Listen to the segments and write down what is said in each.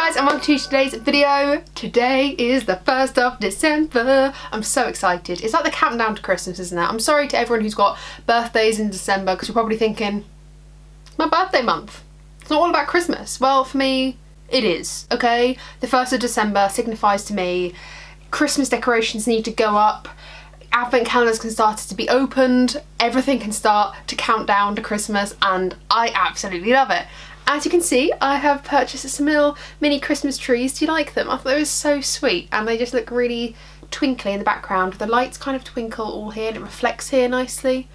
guys, and welcome to today's video. Today is the 1st of December. I'm so excited. It's like the countdown to Christmas, isn't it? I'm sorry to everyone who's got birthdays in December because you're probably thinking, it's my birthday month. It's not all about Christmas. Well, for me, it is, okay? The 1st of December signifies to me Christmas decorations need to go up, advent calendars can start to be opened, everything can start to count down to Christmas, and I absolutely love it. As you can see, I have purchased some little mini Christmas trees. Do you like them? I thought they were so sweet, and they just look really twinkly in the background. The lights kind of twinkle all here and it reflects here nicely.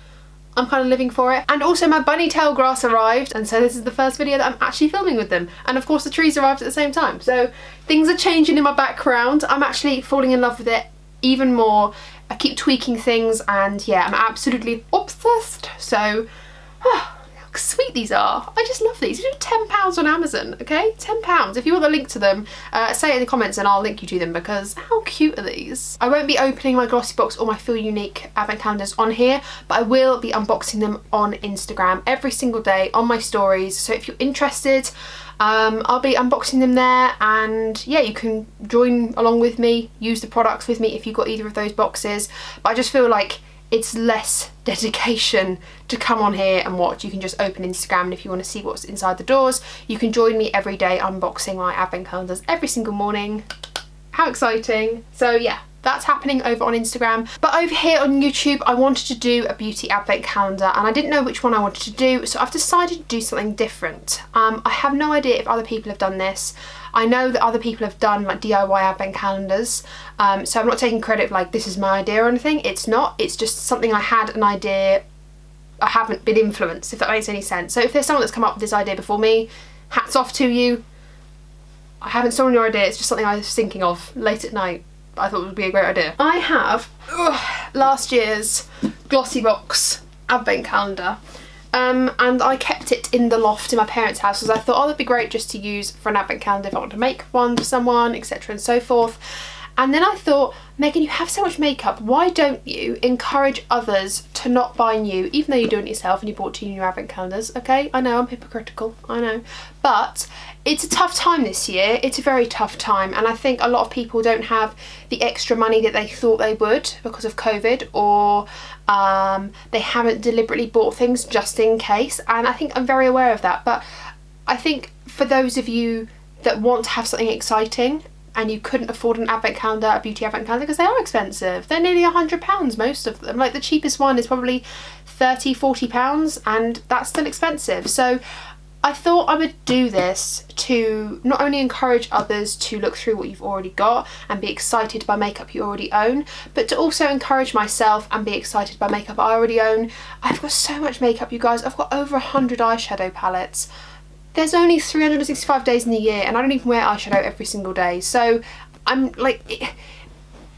I'm kind of living for it. And also my bunny tail grass arrived, and so this is the first video that I'm actually filming with them. And of course the trees arrived at the same time. So things are changing in my background. I'm actually falling in love with it even more. I keep tweaking things and yeah, I'm absolutely obsessed. So, how sweet these are. I just love these. These are £10 on Amazon, okay? £10. If you want the link to them, say it in the comments and I'll link you to them because how cute are these? I won't be opening my glossybox or my Feel Unique advent calendars on here, but I will be unboxing them on Instagram every single day on my stories. So if you're interested, I'll be unboxing them there, and yeah, you can join along with me, use the products with me if you've got either of those boxes. But I just feel like it's less dedication to come on here and watch. You can just open Instagram, and if you want to see what's inside the doors, you can join me every day unboxing my advent calendars every single morning. How exciting. So yeah, that's happening over on Instagram. But over here on YouTube, I wanted to do a beauty advent calendar and I didn't know which one I wanted to do, so I've decided to do something different. I have no idea if other people have done this. I know that other people have done like DIY advent calendars, so I'm not taking credit like this is my idea or anything. It's not, it's just something I had an idea. I haven't been influenced, if that makes any sense. So if there's someone that's come up with this idea before me, hats off to you. I haven't stolen your idea, it's just something I was thinking of late at night. I thought it would be a great idea. I have last year's glossybox advent calendar, and I kept it in the loft in my parents' house because I thought, oh, that'd be great just to use for an advent calendar if I want to make one for someone, etc. and so forth. And then I thought, Megan, you have so much makeup, why don't you encourage others to not buy new, even though you're doing it yourself and you bought 2 new advent calendars, okay? I know, I'm hypocritical, I know. But it's a tough time this year, it's a very tough time, and I think a lot of people don't have the extra money that they thought they would because of COVID, or they haven't deliberately bought things just in case, and I think I'm very aware of that. But I think for those of you that want to have something exciting, and you couldn't afford an advent calendar, a beauty advent calendar, because they are expensive. They're nearly £100, most of them. Like the cheapest one is probably £30, £40, and that's still expensive. So I thought I would do this to not only encourage others to look through what you've already got and be excited by makeup you already own, but to also encourage myself and be excited by makeup I already own. I've got so much makeup, you guys. I've got over 100 eyeshadow palettes. There's only 365 days in the year and I don't even wear eyeshadow every single day. So I'm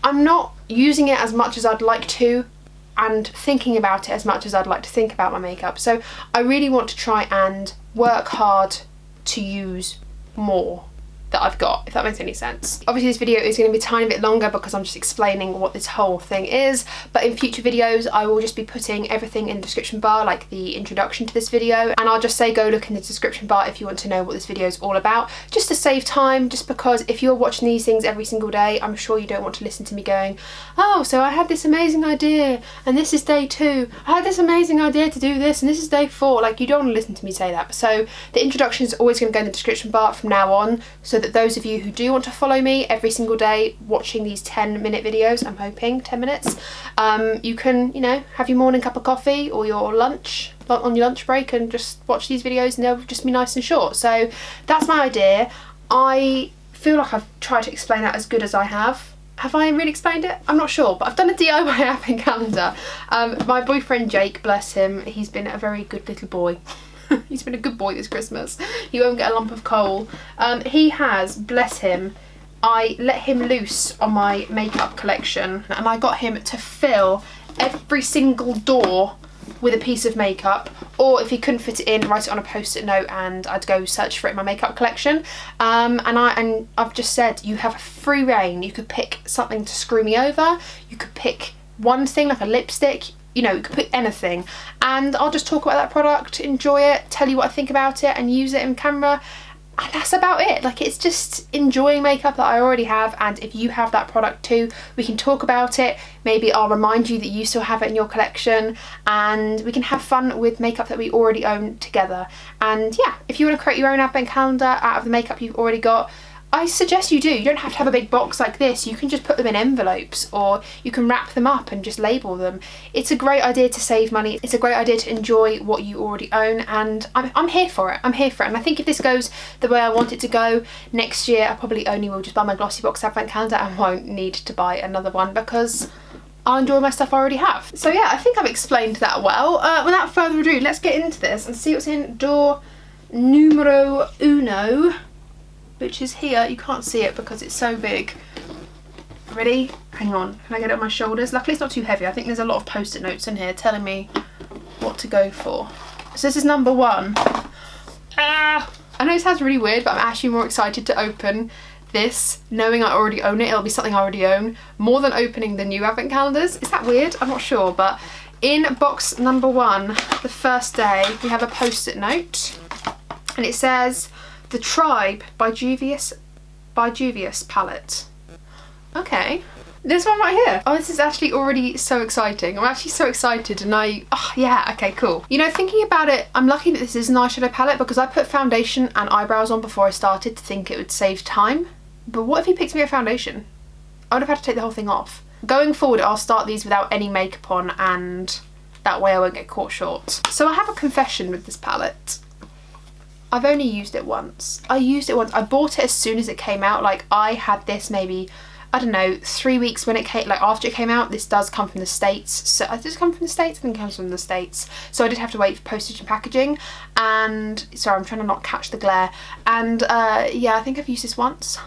not using it as much as I'd like to and thinking about it as much as I'd like to think about my makeup. So I really want to try and work hard to use more that I've got, if that makes any sense. Obviously this video is going to be a tiny bit longer because I'm just explaining what this whole thing is, but in future videos I will just be putting everything in the description bar, like the introduction to this video, and I'll just say go look in the description bar if you want to know what this video is all about, just to save time, just because if you're watching these things every single day, I'm sure you don't want to listen to me going, oh, so I had this amazing idea and this is day 2, I had this amazing idea to do this and this is day 4. Like, you don't want to listen to me say that. So the introduction is always going to go in the description bar from now on, so that those of you who do want to follow me every single day watching these 10-minute videos, I'm hoping 10 minutes, you can, you know, have your morning cup of coffee or your lunch on your lunch break and just watch these videos, and they'll just be nice and short. So that's my idea. I feel like I've tried to explain that as good as I have. Have I really explained it? I'm not sure, but I've done a DIY advent calendar. My boyfriend Jake, bless him, he's been a very good little boy. He's been a good boy this Christmas. He won't get a lump of coal. He has, bless him, I let him loose on my makeup collection and I got him to fill every single door with a piece of makeup, or if he couldn't fit it in, write it on a post-it note and I'd go search for it in my makeup collection. And I've just said, you have free reign. You could pick something to screw me over, you could pick one thing like a lipstick, you know, you could pick anything, and I'll just talk about that product, enjoy it, tell you what I think about it and use it in camera. And that's about it. Like, it's just enjoying makeup that I already have, and if you have that product too, we can talk about it. Maybe I'll remind you that you still have it in your collection, and we can have fun with makeup that we already own together. And yeah, if you want to create your own advent calendar out of the makeup you've already got, I suggest you do. You don't have to have a big box like this. You can just put them in envelopes, or you can wrap them up and just label them. It's a great idea to save money. It's a great idea to enjoy what you already own, and I'm here for it. I'm here for it. And I think if this goes the way I want it to go, next year I probably only will just buy my glossybox advent calendar and won't need to buy another one, because I'll enjoy my stuff I already have. So yeah, I think I've explained that well. Without further ado, let's get into this and see what's in door numero uno, which is here. You can't see it because it's so big. Ready? Hang on, can I get it on my shoulders? Luckily it's not too heavy. I think there's a lot of post-it notes in here telling me what to go for. So this is number one. I know it sounds really weird, but I'm actually more excited to open this knowing I already own it. It'll be something I already own, more than opening the new advent calendars. Is that weird? I'm not sure, but in box number one, the first day, we have a post-it note, and it says The Tribe by Juvia's palette. Okay, this one right here. Oh, this is actually already so exciting. I'm actually so excited, and oh yeah, okay, cool. You know, thinking about it, I'm lucky that this is an eyeshadow palette, because I put foundation and eyebrows on before I started to think it would save time. But what if he picked me a foundation? I would have had to take the whole thing off. Going forward, I'll start these without any makeup on, and that way I won't get caught short. So I have a confession with this palette. I've only used it once. I bought it as soon as it came out. Like, I had this maybe, I don't know, 3 weeks when it came, like after it came out. This does come from the States. So does it come from the States? I think it comes from the States. So I did have to wait for postage and packaging. And sorry, I'm trying to not catch the glare. And yeah, I think I've used this once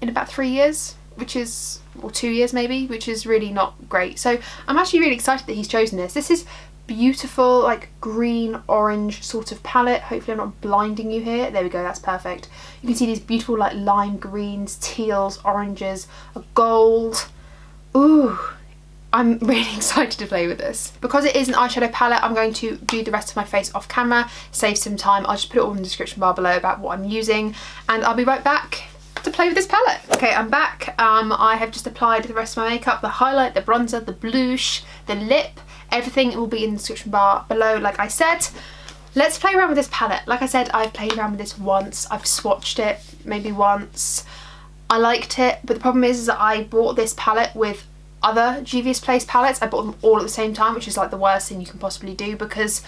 in about 3 years, which is, or 2 years maybe, which is really not great. So I'm actually really excited that he's chosen this. This is beautiful, like green orange sort of palette. Hopefully I'm not blinding you here. There we go, that's perfect. You can see these beautiful like lime greens, teals, oranges, a gold. Ooh, I'm really excited to play with this. Because it is an eyeshadow palette, I'm going to do the rest of my face off camera, save some time. I'll just put it all in the description bar below about what I'm using, and I'll be right back to play with this palette. Okay, I'm back. I have just applied the rest of my makeup, the highlight, the bronzer, the blush, the lip. Everything will be in the description bar below, like I said. Let's play around with this palette. Like I said, I've played around with this once. I've swatched it maybe once. I liked it, but the problem is that I bought this palette with other Juvia's Place palettes. I bought them all at the same time, which is like the worst thing you can possibly do, because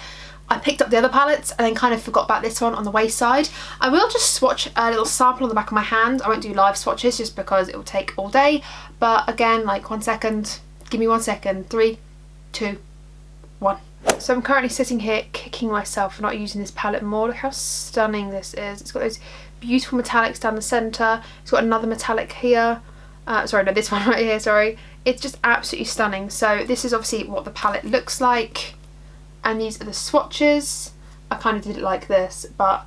I picked up the other palettes and then kind of forgot about this one on the waist side. I will just swatch a little sample on the back of my hand. I won't do live swatches just because it will take all day. But again, like 1 second. Give me 1 second. 3, 2, 1. So I'm currently sitting here kicking myself for not using this palette more. Look how stunning this is. It's got those beautiful metallics down the centre. It's got another metallic here. Sorry, no, this one right here, sorry. It's just absolutely stunning. So this is obviously what the palette looks like. And these are the swatches. I kind of did it like this, but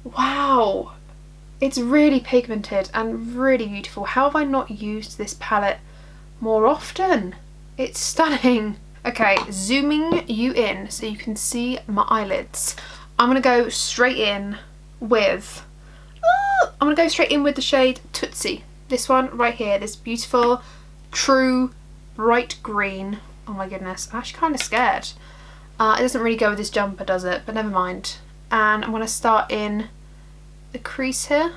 wow. It's really pigmented and really beautiful. How have I not used this palette more often? It's stunning. Okay, zooming you in so you can see my eyelids. I'm gonna go straight in with, the shade Tootsie. This one right here, this beautiful, true, bright green. Oh my goodness, I'm actually kind of scared. It doesn't really go with this jumper, does it? But never mind. And I'm gonna start in the crease here.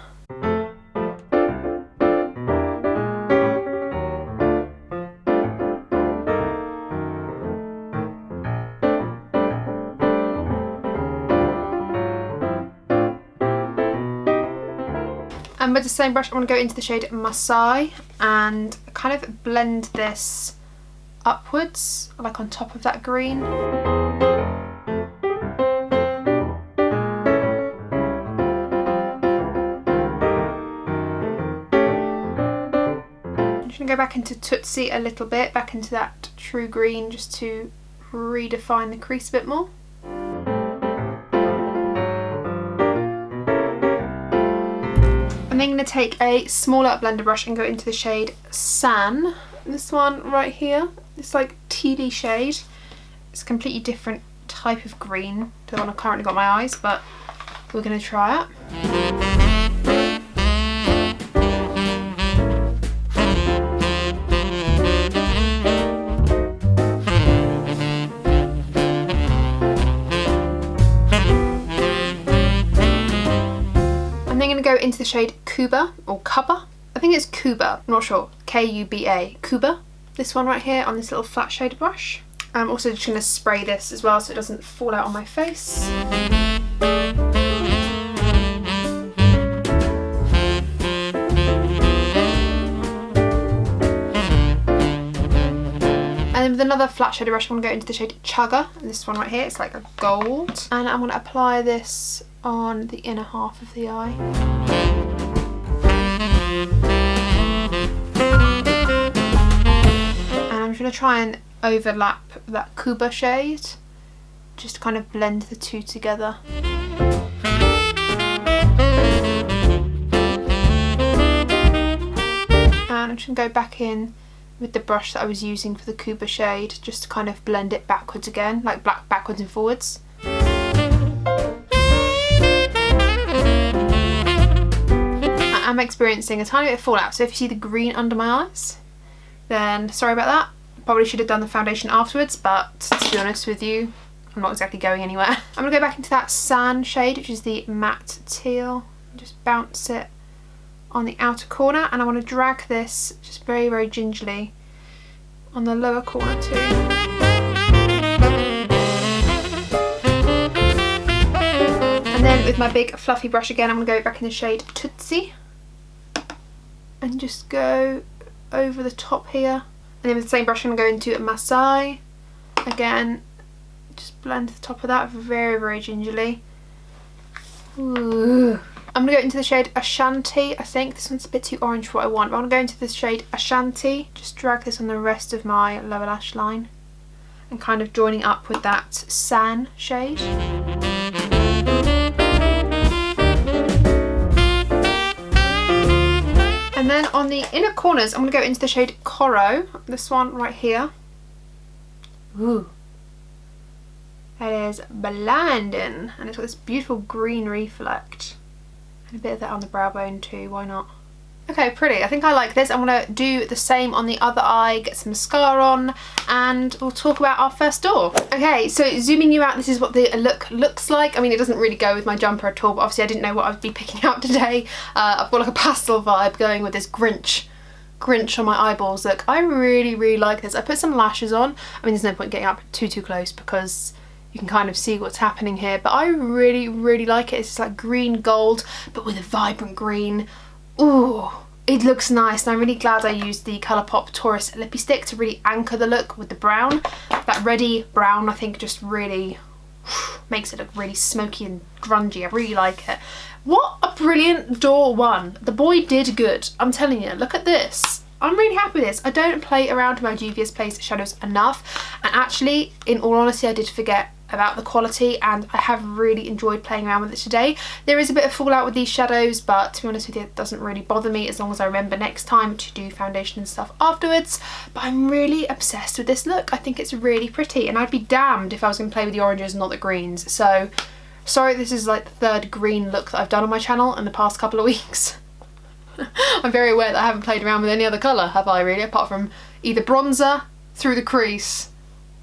And with the same brush, I'm going to go into the shade Masai and kind of blend this upwards, like on top of that green. I'm just going to go back into Tootsie a little bit, back into that true green, just to redefine the crease a bit more. I'm then going to take a smaller blender brush and go into the shade San. This one right here, this like tealy shade. It's a completely different type of green to the one I've currently got in my eyes, but we're going to try it. go into the shade Kuba, or Kuba. I think it's Kuba, I'm not sure. K-U-B-A, Kuba. This one right here on this little flat shader brush. I'm also just going to spray this as well so it doesn't fall out on my face. And with another flat shader brush, I'm going to go into the shade Chugga. And this one right here, it's like a gold. And I'm going to apply this on the inner half of the eye. And I'm just going to try and overlap that Kuba shade, just to kind of blend the two together. And I'm just going to go back in with the brush that I was using for the Kuba shade, just to kind of blend it backwards again, like backwards and forwards. I'm experiencing a tiny bit of fallout, so if you see the green under my eyes, then sorry about that. Probably should have done the foundation afterwards, but to be honest with you, I'm not exactly going anywhere. I'm going to go back into that sand shade, which is the matte teal, just bounce it on the outer corner, and I want to drag this just very, very gingerly on the lower corner too. And then with my big fluffy brush again, I'm going to go back in the shade Tootsie and just go over the top here. And then with the same brush, I'm going to go into Masai again, just blend the top of that very, very gingerly. Ooh. I'm going to go into the shade Ashanti. I think this one's a bit too orange for what I want, but I'm going to go into the shade Ashanti. Just drag this on the rest of my lower lash line and kind of joining up with that San shade. And then on the inner corners, I'm going to go into the shade Coral, this one right here. Ooh. That is blinding, and it's got this beautiful green reflect. And a bit of that on the brow bone too, why not? Okay, pretty. I think I like this. I'm going to do the same on the other eye, get some mascara on, and we'll talk about our first door. Okay, so zooming you out, this is what the look looks like. I mean, it doesn't really go with my jumper at all, but obviously I didn't know what I'd be picking out today. I've got like a pastel vibe going with this Grinch on my eyeballs look. I really, really like this. I put some lashes on. I mean, there's no point getting up too close because you can kind of see what's happening here, but I really, really like it. It's just like green gold, but with a vibrant green. Ooh, it looks nice, and I'm really glad I used the Colourpop Tourist Lippy Stick to really anchor the look with the brown. That reddy brown, I think, just really makes it look really smoky and grungy. I really like it. What a brilliant door one. The boy did good. I'm telling you, look at this. I'm really happy with this. I don't play around with my Juvia's Place shadows enough, and actually, in all honesty, I did forget about the quality, and I have really enjoyed playing around with it today. There is a bit of fallout with these shadows, but to be honest with you, it doesn't really bother me as long as I remember next time to do foundation and stuff afterwards. But I'm really obsessed with this look. I think it's really pretty, and I'd be damned if I was going to play with the oranges and not the greens. So sorry, this is like the third green look that I've done on my channel in the past couple of weeks. I'm very aware that I haven't played around with any other colour, have I really, apart from either bronzer through the crease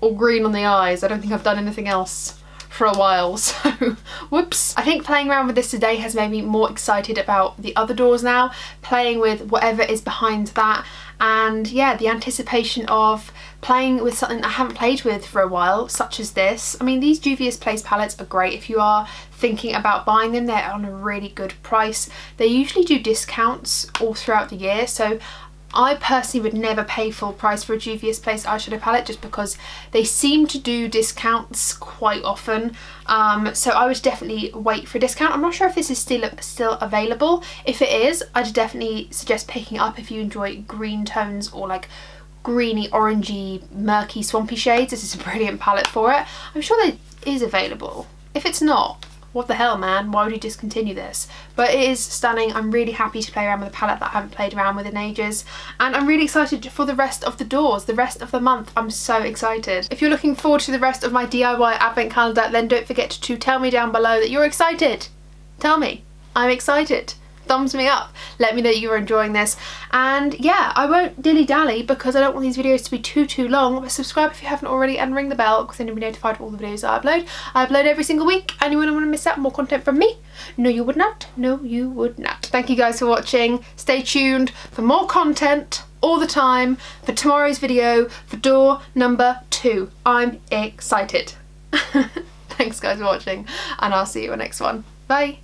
or green on the eyes. I don't think I've done anything else for a while, so whoops. I think playing around with this today has made me more excited about the other doors now, playing with whatever is behind that, and yeah, the anticipation of playing with something I haven't played with for a while, such as this. I mean, these Juvia's Place palettes are great. If you are thinking about buying them, they're on a really good price. They usually do discounts all throughout the year, so I personally would never pay full price for a Juvia's Place eyeshadow palette just because they seem to do discounts quite often. So I would definitely wait for a discount. I'm not sure if this is still available. If it is, I'd definitely suggest picking it up if you enjoy green tones or like greeny, orangey, murky, swampy shades. This is a brilliant palette for it. I'm sure that is available. If it's not, what the hell, man, why would you discontinue this? But it is stunning. I'm really happy to play around with a palette that I haven't played around with in ages, and I'm really excited for the rest of the doors, the rest of the month. I'm so excited. If you're looking forward to the rest of my DIY advent calendar, then don't forget to tell me down below that you're excited. Tell me, I'm excited. thumbs me up. Let me know you're enjoying this. And yeah, I won't dilly-dally because I don't want these videos to be too long, but subscribe if you haven't already and ring the bell because then you'll be notified of all the videos that I upload. I upload every single week and you wouldn't want to miss out on more content from me. No, you would not. No, you would not. Thank you guys for watching. Stay tuned for more content all the time for tomorrow's video for door number 2. I'm excited. Thanks guys for watching and I'll see you in the next one. Bye.